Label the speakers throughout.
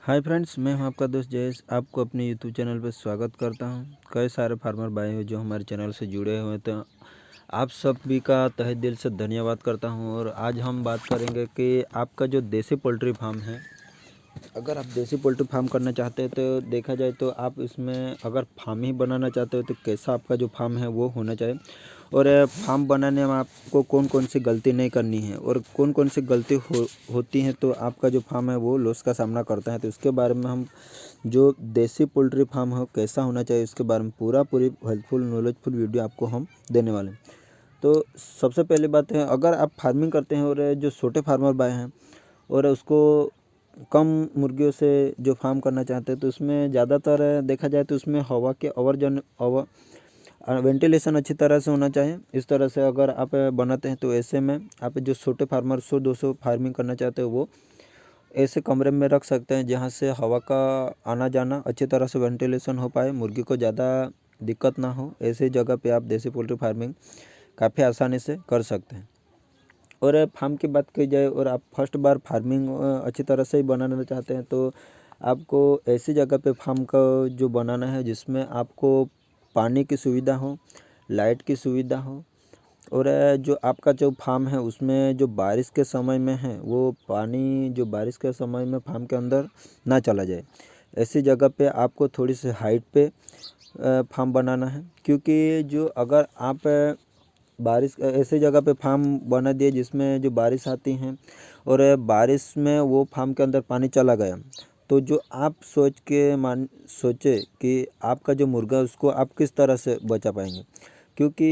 Speaker 1: Hi friends, मैं हूं आपका दोस्त जयेश। आपको अपने यूट्यूब चैनल पर स्वागत करता हूं। कई सारे फार्मर भाई हैं जो हमारे चैनल से जुड़े हुए हैं, तो आप सभी का तहे दिल से धन्यवाद करता हूं। और आज हम बात करेंगे कि आपका जो देसी पोल्ट्री फार्म है, अगर आप देसी पोल्ट्री फार्म करना चाहते हैं तो देखा जाए तो आप इसमें अगर फार्म ही बनाना चाहते हो तो कैसा आपका जो फार्म है वो होना चाहिए, और फार्म बनाने में आपको कौन कौन सी गलती नहीं करनी है और कौन कौन सी गलती होती हैं तो आपका जो फार्म है वो लॉस का सामना करता है। तो इसके बारे में हम जो देसी पोल्ट्री फार्म है कैसा होना चाहिए उसके बारे में पूरी हेल्पफुल नॉलेजफुल वीडियो आपको हम देने वाले हैं। तो सबसे पहली बात है, अगर आप फार्मिंग करते हैं और जो छोटे फार्मर भाई हैं और उसको कम मुर्गियों से जो फार्म करना चाहते हैं, तो उसमें ज़्यादातर देखा जाए तो उसमें हवा के वेंटिलेशन अच्छी तरह से होना चाहिए। इस तरह से अगर आप बनाते हैं तो ऐसे में आप जो छोटे फार्मर 100-200 फार्मिंग करना चाहते हो वो ऐसे कमरे में रख सकते हैं जहाँ से हवा का आना जाना अच्छी तरह से वेंटिलेशन हो पाए, मुर्गी को ज़्यादा दिक्कत ना हो। ऐसी जगह पे आप देसी पोल्ट्री फार्मिंग काफ़ी आसानी से कर सकते हैं। और फार्म की बात की जाए और आप फर्स्ट बार फार्मिंग अच्छी तरह से ही बनाना चाहते हैं तो आपको ऐसी जगह पे फार्म का जो बनाना है जिसमें आपको पानी की सुविधा हो, लाइट की सुविधा हो, और जो आपका जो फार्म है उसमें जो बारिश के समय में है वो पानी जो बारिश के समय में फार्म के अंदर ना चला जाए। ऐसी जगह पे आपको थोड़ी सी हाइट पे फार्म बनाना है, क्योंकि जो अगर आप बारिश ऐसे जगह पे फार्म बना दिए जिसमें जो बारिश आती हैं और बारिश में वो फार्म के अंदर पानी चला गया, तो जो आप सोचे कि आपका जो मुर्गा है उसको आप किस तरह से बचा पाएंगे, क्योंकि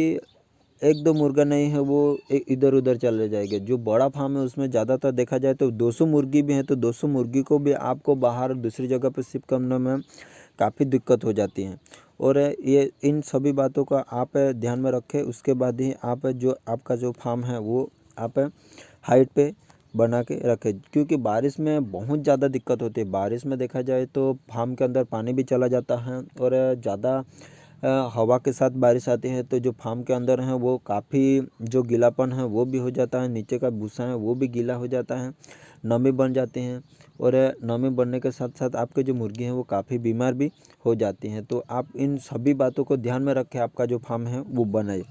Speaker 1: एक दो मुर्गा नहीं है वो इधर उधर चले जाएंगे। जो बड़ा फार्म है उसमें ज़्यादातर देखा जाए तो 200 मुर्गी भी हैं, तो 200 मुर्गी को भी आपको बाहर दूसरी जगह पर शिफ्ट करने में काफ़ी दिक्कत हो जाती है। और ये इन सभी बातों का आप ध्यान में रखें, उसके बाद ही आप जो आपका जो फार्म है वो आप हाइट पे बना के रखें, क्योंकि बारिश में बहुत ज़्यादा दिक्कत होती है। बारिश में देखा जाए तो फार्म के अंदर पानी भी चला जाता है और ज़्यादा हवा के साथ बारिश आती है तो जो फार्म के अंदर है वो काफ़ी जो गीलापन है वो भी हो जाता है, नीचे का भूसा है वो भी गीला हो जाता है, नमी बन जाती हैं, और नमी बनने के साथ साथ आपके जो मुर्गी हैं वो काफ़ी बीमार भी हो जाती हैं। तो आप इन सभी बातों को ध्यान में रख के आपका जो फार्म है वो बनाए।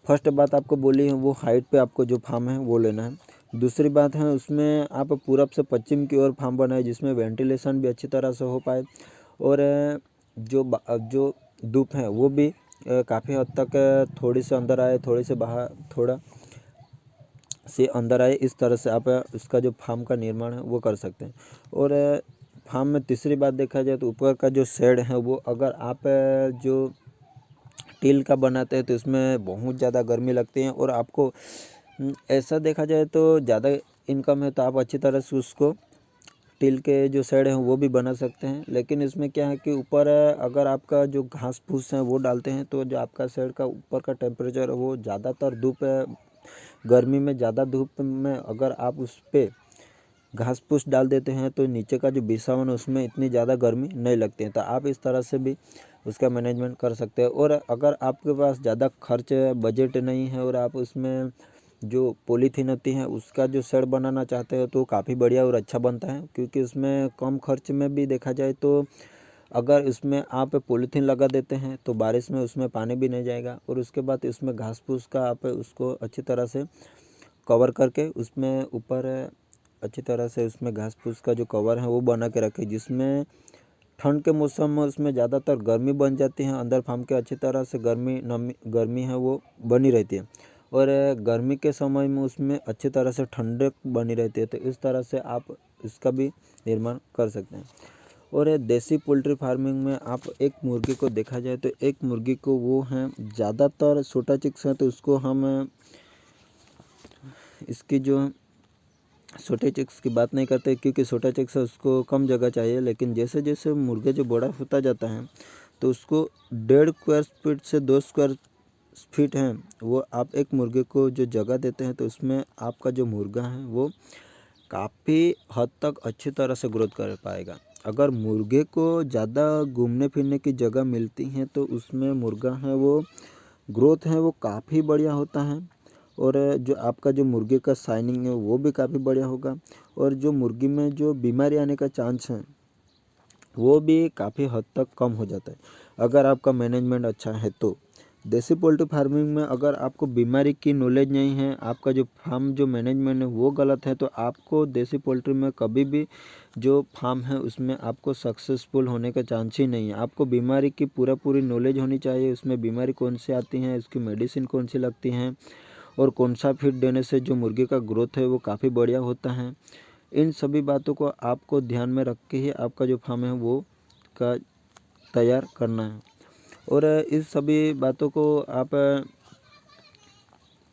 Speaker 1: फर्स्ट बात आपको बोली है वो हाइट पे आपको जो फार्म है वो लेना है। दूसरी बात है उसमें आप पूरब से पश्चिम की ओर फार्म बनाए जिसमें वेंटिलेशन भी अच्छी तरह से हो पाए, और जो धूप है वो भी काफ़ी हद तक थोड़ी से अंदर आए, थोड़ी से बाहर थोड़ा से अंदर आए। इस तरह से आप उसका जो फार्म का निर्माण है वो कर सकते हैं। और फार्म में तीसरी बात देखा जाए तो ऊपर का जो शेड है वो अगर आप जो टील का बनाते हैं तो इसमें बहुत ज़्यादा गर्मी लगती है, और आपको ऐसा देखा जाए तो ज़्यादा इनकम है तो आप अच्छी तरह से उसको टील के जो शेड हैं वो भी बना सकते हैं। लेकिन इसमें क्या है कि ऊपर अगर आपका जो घास फूस है वो डालते हैं तो जो आपका शेड का ऊपर का टेम्परेचर है वो ज़्यादातर गर्मी में ज़्यादा धूप में अगर आप उस पर घास फूस डाल देते हैं तो नीचे का जो बिसावन है उसमें इतनी ज़्यादा गर्मी नहीं लगती है। तो आप इस तरह से भी उसका मैनेजमेंट कर सकते हैं। और अगर आपके पास ज़्यादा खर्च बजट नहीं है और आप उसमें जो पॉलीथीन होती है उसका जो शेड बनाना चाहते हो तो काफ़ी बढ़िया और अच्छा बनता है, क्योंकि उसमें कम खर्च में भी देखा जाए तो अगर इसमें आप पॉलीथीन लगा देते हैं तो बारिश में उसमें पानी भी नहीं जाएगा, और उसके बाद इसमें घास फूस का आप उसको अच्छी तरह से कवर करके उसमें ऊपर अच्छी तरह से उसमें घास फूस का जो कवर है वो बना के रखें, जिसमें ठंड के मौसम में उसमें ज़्यादातर गर्मी बन जाती है, अंदर फार्म के अच्छी तरह से गर्मी है वो बनी रहती है, और गर्मी के समय में उसमें अच्छी तरह से ठंडक बनी रहती है। तो इस तरह से आप इसका भी निर्माण कर सकते हैं। और देसी पोल्ट्री फार्मिंग में आप एक मुर्गी को देखा जाए तो एक मुर्गी को वो हैं ज़्यादातर छोटा चिक्स है तो उसको हम इसकी जो छोटे चिक्स की बात नहीं करते, क्योंकि छोटा चिक्स है उसको कम जगह चाहिए। लेकिन जैसे जैसे मुर्गे जो बड़ा होता जाता है तो उसको 1.5 स्क्वायर फीट से 2 स्क्वायर फीट हैं वो आप एक मुर्गे को जो जगह देते हैं तो उसमें आपका जो मुर्गा है वो काफ़ी हद तक अच्छी तरह से ग्रोथ कर पाएगा। अगर मुर्गे को ज़्यादा घूमने फिरने की जगह मिलती है तो उसमें मुर्गा है वो ग्रोथ है वो काफ़ी बढ़िया होता है, और जो आपका जो मुर्गे का शाइनिंग है वो भी काफ़ी बढ़िया होगा। और जो मुर्गी में जो बीमारी आने का चांस है वो भी काफ़ी हद तक कम हो जाता है अगर आपका मैनेजमेंट अच्छा है तो। देसी पोल्ट्री फार्मिंग में अगर आपको बीमारी की नॉलेज नहीं है, आपका जो फार्म जो मैनेजमेंट है वो गलत है, तो आपको देसी पोल्ट्री में कभी भी जो फार्म है उसमें आपको सक्सेसफुल होने का चांस ही नहीं है। आपको बीमारी की पूरी नॉलेज होनी चाहिए, उसमें बीमारी कौन सी आती हैं, उसकी मेडिसिन कौन सी लगती हैं और कौन सा फीड देने से जो मुर्गी का ग्रोथ है वो काफ़ी बढ़िया होता है। इन सभी बातों को आपको ध्यान में रख के ही आपका जो फार्म है वो का तैयार करना है। और इस सभी बातों को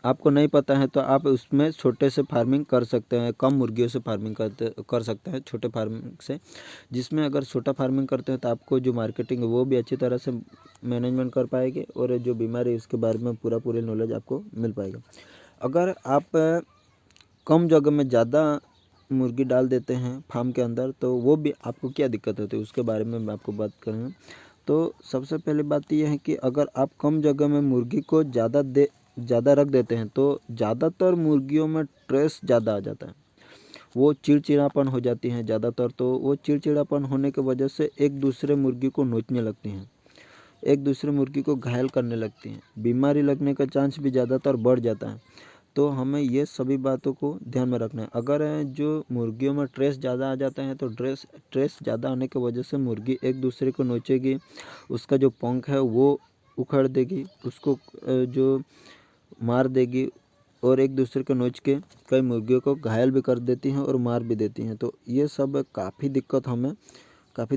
Speaker 1: आपको नहीं पता है तो आप उसमें छोटे से फार्मिंग कर सकते हैं, कम मुर्गियों से फार्मिंग कर सकते हैं छोटे फार्मिंग से। जिसमें अगर छोटा फार्मिंग करते हैं तो आपको जो मार्केटिंग है वो भी अच्छी तरह से मैनेजमेंट कर पाएंगे और जो बीमारी उसके बारे में पूरी नॉलेज आपको मिल पाएगा। अगर आप कम जगह में ज़्यादा मुर्गी डाल देते हैं फार्म के अंदर तो वो भी आपको क्या दिक्कत होती है उसके बारे में मैं आपको बात करूँगा। तो सबसे पहली बात यह है कि अगर आप कम जगह में मुर्गी को ज़्यादा रख देते हैं तो ज़्यादातर मुर्गियों में स्ट्रेस ज़्यादा आ जाता है, वो चिड़चिड़ापन हो जाती हैं ज़्यादातर। तो वो चिड़चिड़ापन होने की वजह से एक दूसरे मुर्गी को नोचने लगती हैं, एक दूसरे मुर्गी को घायल करने लगती हैं, बीमारी लगने का चांस भी ज़्यादातर बढ़ जाता है। तो हमें ये सभी बातों को ध्यान में रखना है। अगर जो मुर्गियों में स्ट्रेस ज़्यादा आ जाता है तो स्ट्रेस ज़्यादा आने की वजह से मुर्गी एक दूसरे को नोचेगी, उसका जो पंख है वो उखाड़ देगी, उसको जो मार देगी और एक दूसरे को नोच के कई मुर्गियों को घायल भी कर देती हैं और मार भी देती हैं। तो ये सब काफ़ी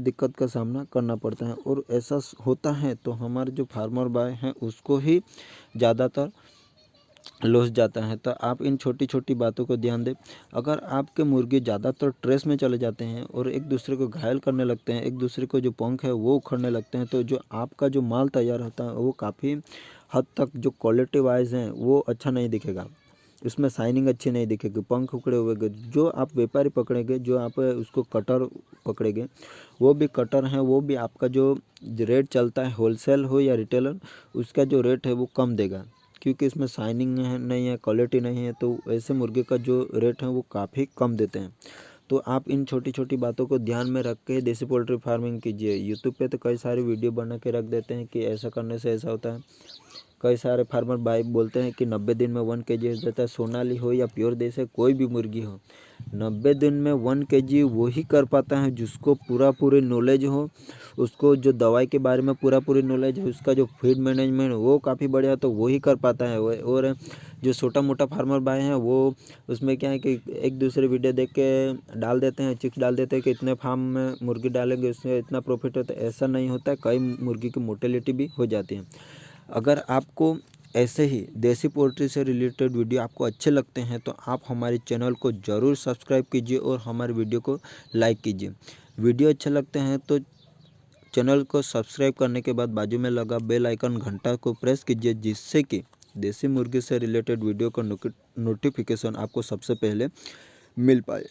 Speaker 1: दिक्कत का सामना करना पड़ता है और ऐसा होता है तो हमारे जो फार्मर भाई हैं उसको ही ज़्यादातर लॉस जाता है। तो आप इन छोटी छोटी बातों को ध्यान दें। अगर आपके मुर्गे ज़्यादातर स्ट्रेस में चले जाते हैं और एक दूसरे को घायल करने लगते हैं, एक दूसरे को जो पंख है वो उखड़ने लगते हैं, तो जो आपका जो माल तैयार होता है वो काफ़ी हद तक जो क्वालिटी वाइज हैं वो अच्छा नहीं दिखेगा, उसमें शाइनिंग अच्छी नहीं दिखेगी, पंख उखड़े हुए जो आप व्यापारी पकड़ेंगे, जो आप उसको कटर पकड़ेंगे, वो भी कटर हैं, वो भी आपका जो रेट चलता है होलसेल हो या रिटेलर, उसका जो रेट है वो कम देगा क्योंकि इसमें शाइनिंग नहीं है, क्वालिटी नहीं है। तो ऐसे मुर्गे का जो रेट है वो काफ़ी कम देते हैं। तो आप इन छोटी छोटी बातों को ध्यान में रख के देसी पोल्ट्री फार्मिंग कीजिए। यूट्यूब पे तो कई सारी वीडियो बना के रख देते हैं कि ऐसा करने से ऐसा होता है। कई सारे फार्मर भाई बोलते हैं कि 90 दिन में 1 kg हो जाता है, सोनाली हो या प्योर देसी कोई भी मुर्गी हो, 90 दिन में 1 kg वही कर पाता है जिसको पूरी नॉलेज हो, उसको जो दवाई के बारे में पूरी नॉलेज है, उसका जो फीड मैनेजमेंट वो काफ़ी बढ़िया, तो वही कर पाता है। और जो छोटा मोटा फार्मर भाई हैं वो उसमें क्या है कि एक दूसरे वीडियो देख के डाल देते हैं, चिक्स डाल देते हैं कि इतने फार्म में मुर्गी डालेंगे उसमें इतना प्रॉफिट होता है। ऐसा नहीं होता है, कई मुर्गी की मोर्टेलिटी भी हो जाती है। अगर आपको ऐसे ही देसी पोल्ट्री से रिलेटेड वीडियो आपको अच्छे लगते हैं तो आप हमारे चैनल को ज़रूर सब्सक्राइब कीजिए और हमारे वीडियो को लाइक कीजिए। वीडियो अच्छे लगते हैं तो चैनल को सब्सक्राइब करने के बाद बाजू में लगा बेल आइकन घंटा को प्रेस कीजिए, जिससे कि देसी मुर्गी से रिलेटेड वीडियो का नोटिफिकेशन आपको सबसे पहले मिल पाए।